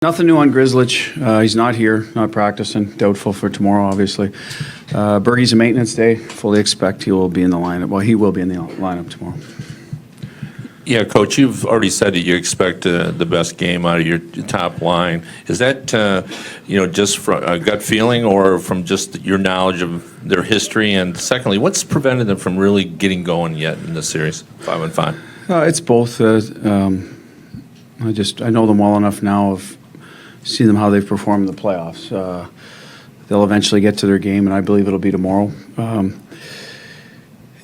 Nothing new on Grzelcyk. He's not here, not practicing. Doubtful for tomorrow, obviously. Bergie's a maintenance day. Fully expect he will be in the lineup. Well, he will be in the lineup tomorrow. Yeah, Coach, you've already said that you expect the best game out of your top line. Is that, just from a gut feeling or from just your knowledge of their history? And secondly, what's prevented them from really getting going yet in this series, 5-5? It's both. I know them well enough now of seeing them how they've performed in the playoffs. They'll eventually get to their game, and I believe it'll be tomorrow. And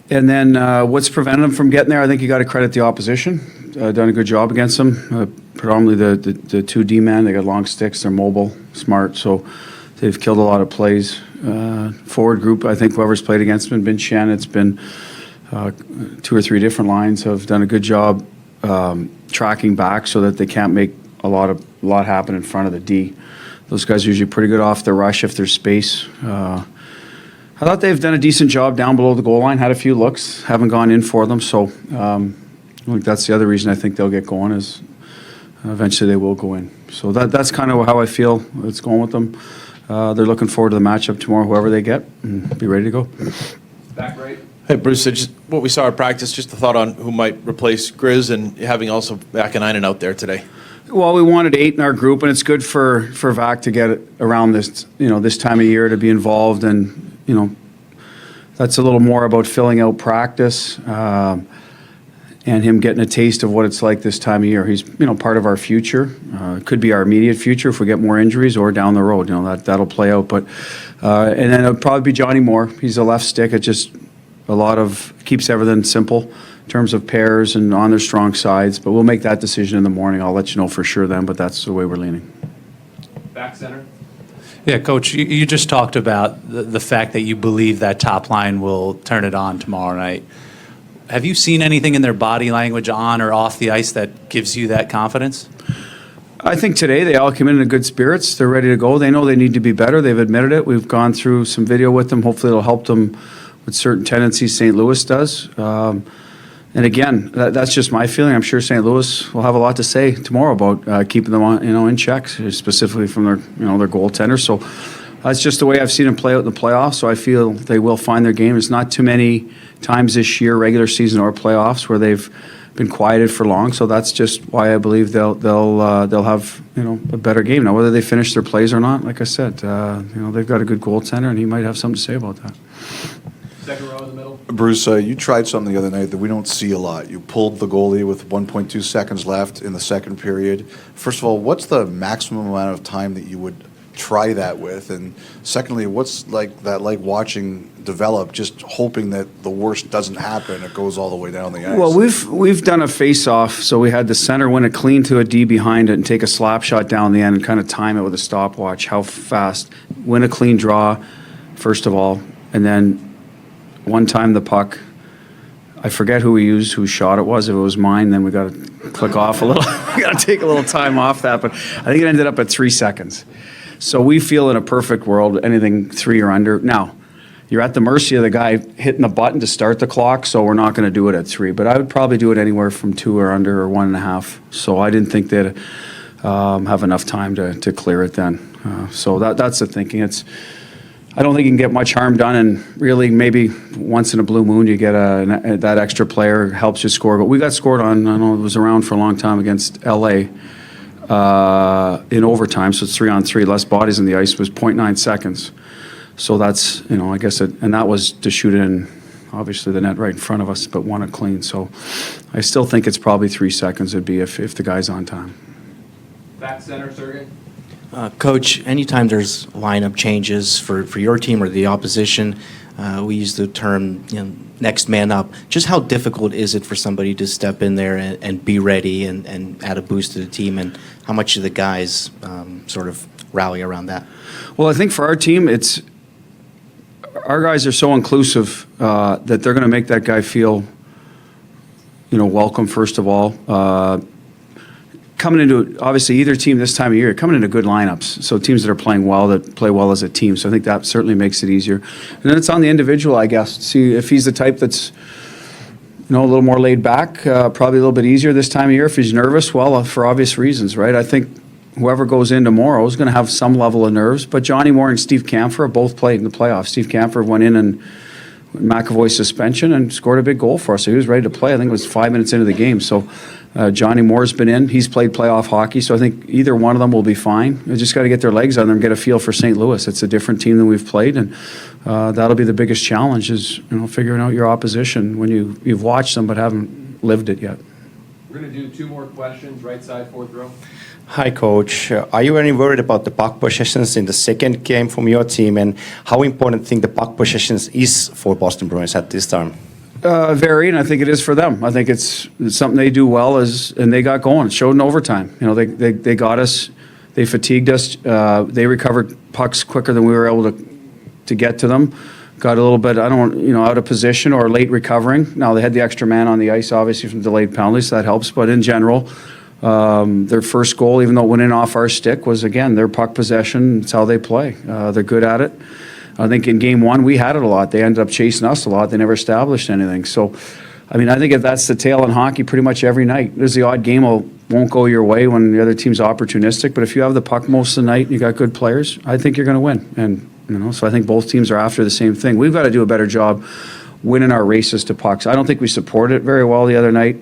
then what's prevented them from getting there? I think you got to credit the opposition. Done a good job against them. Predominantly the two D-men. They got long sticks. They're mobile, smart. So they've killed a lot of plays. Forward group, I think whoever's played against them, been Shen. It's been 2 or 3 different lines have done a good job tracking back so that they can't make a lot happen in front of the D. Those guys are usually pretty good off the rush if there's space. I thought they've done a decent job down below the goal line, had a few looks, haven't gone in for them. So I think that's the other reason I think they'll get going is eventually they will go in. So that's kind of how I feel it's going with them. They're looking forward to the matchup tomorrow, whoever they get, and be ready to go. Back right. Hey, Bruce, just what we saw at practice, just a thought on who might replace Grizz and having also Vakanainen out there today. Well, we wanted 8 in our group, and it's good for Vac to get around this, this time of year to be involved, and that's a little more about filling out practice and him getting a taste of what it's like this time of year. He's part of our future. Could be our immediate future if we get more injuries, or down the road. That'll play out. But and then it'll probably be Johnny Moore. He's a left stick. It just keeps everything simple in terms of pairs and on their strong sides. But we'll make that decision in the morning. I'll let you know for sure then, but that's the way we're leaning. Back center. Yeah, Coach, you just talked about the fact that you believe that top line will turn it on tomorrow night. Have you seen anything in their body language on or off the ice that gives you that confidence? I think today they all came in good spirits. They're ready to go. They know they need to be better. They've admitted it. We've gone through some video with them. Hopefully it'll help them with certain tendencies St. Louis does. And again, that's just my feeling. I'm sure St. Louis will have a lot to say tomorrow about keeping them on, in check, specifically from their goaltender. So that's just the way I've seen them play out in the playoffs. So I feel they will find their game. It's not too many times this year, regular season or playoffs, where they've been quieted for long. So that's just why I believe they'll have a better game. Now, whether they finish their plays or not, like I said, they've got a good goaltender, and he might have something to say about that. Second row in the middle. Bruce, you tried something the other night that we don't see a lot. You pulled the goalie with 1.2 seconds left in the second period. First of all, what's the maximum amount of time that you would try that with? And secondly, what's like watching develop, just hoping that the worst doesn't happen, it goes all the way down the ice? Well, we've done a face-off, so we had the center win it clean to a D behind it and take a slap shot down the end and kind of time it with a stopwatch, how fast, win a clean draw, first of all, and then one time the puck, I forget who we used, whose shot it was. If it was mine, then we got to click off a little. We got to take a little time off that, but I think it ended up at 3 seconds. So we feel in a perfect world, anything 3 or under. Now, you're at the mercy of the guy hitting the button to start the clock, so we're not going to do it at 3. But I would probably do it anywhere from 2 or under or 1.5. So I didn't think they'd have enough time to clear it then. So that's the thinking. I don't think you can get much harm done, and really maybe once in a blue moon you get that extra player helps you score. But we got scored on, I know it was around for a long time against LA in overtime, so it's 3-on-3, less bodies on the ice, was 0.9 seconds. So that's, I guess, and that was to shoot in, obviously, the net right in front of us, but won it clean. So I still think it's probably 3 seconds it'd be if the guy's on time. Back center, Sergey. Coach, anytime there's lineup changes for your team or the opposition, we use the term next man up. Just how difficult is it for somebody to step in there and be ready and add a boost to the team, and how much do the guys sort of rally around that? Well, I think for our team, our guys are so inclusive that they're going to make that guy feel welcome, first of all. Coming into, obviously, either team this time of year, coming into good lineups. So teams that are playing well, that play well as a team. So I think that certainly makes it easier. And then it's on the individual, I guess. See if he's the type that's, a little more laid back, probably a little bit easier this time of year. If he's nervous, well, for obvious reasons, right? I think whoever goes in tomorrow is going to have some level of nerves. But Johnny Moore and Steve Kampfer have both played in the playoffs. Steve Kampfer went in and McAvoy's suspension and scored a big goal for us. So he was ready to play. I think it was 5 minutes into the game. So Johnny Moore's been in. He's played playoff hockey. So I think either one of them will be fine. They just got to get their legs on them, get a feel for St. Louis. It's a different team than we've played, and that'll be the biggest challenge is figuring out your opposition when you've watched them but haven't lived it yet. We're going to do 2 more questions, right side, 4th row. Hi, Coach. Are you any worried about the puck possessions in the second game from your team, and how important do you think the puck possessions is for Boston Bruins at this time? Very, and I think it is for them. I think it's something they do well, and they got going. It showed in overtime. They got us. They fatigued us. They recovered pucks quicker than we were able to get to them. Got a little bit, out of position or late recovering. Now they had the extra man on the ice, obviously from delayed penalties, so that helps. But in general, their first goal, even though it went in off our stick, was again their puck possession. It's how they play. They're good at it. I think in game 1 we had it a lot. They ended up chasing us a lot. They never established anything. So, I think if that's the tale in hockey, pretty much every night. There's the odd game won't go your way when the other team's opportunistic. But if you have the puck most of the night and you got good players, I think you're going to win. And so I think both teams are after the same thing. We've got to do a better job winning our races to pucks. I don't think we supported it very well the other night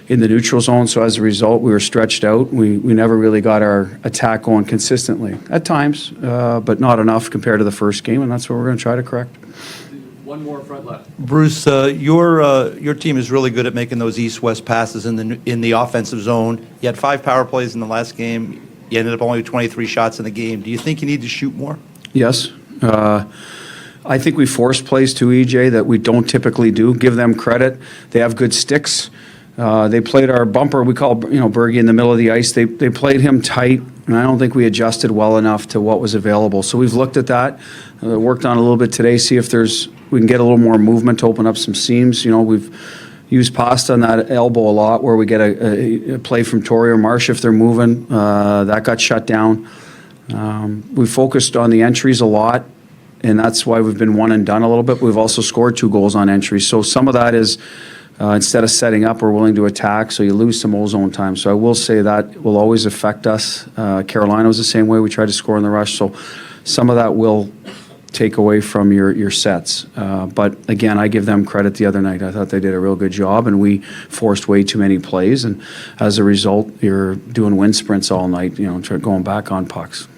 in the neutral zone, so as a result, we were stretched out. We never really got our attack going consistently at times, but not enough compared to the first game, and that's what we're going to try to correct. 1 more front left. Bruce, your team is really good at making those east-west passes in the offensive zone. You had 5 power plays in the last game. You ended up only with 23 shots in the game. Do you think you need to shoot more? Yes. I think we force plays too, EJ, that we don't typically do. Give them credit. They have good sticks. They played our bumper, we call Bergie in the middle of the ice. They played him tight, and I don't think we adjusted well enough to what was available. So we've looked at that, worked on it a little bit today, see if we can get a little more movement to open up some seams. We've used Pasta on that elbow a lot, where we get a play from Torrey or Marsh if they're moving. That got shut down. We focused on the entries a lot, and that's why we've been one and done a little bit. We've also scored 2 goals on entries. So some of that is instead of setting up, we're willing to attack, so you lose some ozone time. So I will say that will always affect us. Carolina was the same way. We tried to score in the rush, so some of that will take away from your sets. But again, I give them credit the other night. I thought they did a real good job, and we forced way too many plays, and as a result, you're doing wind sprints all night, going back on pucks.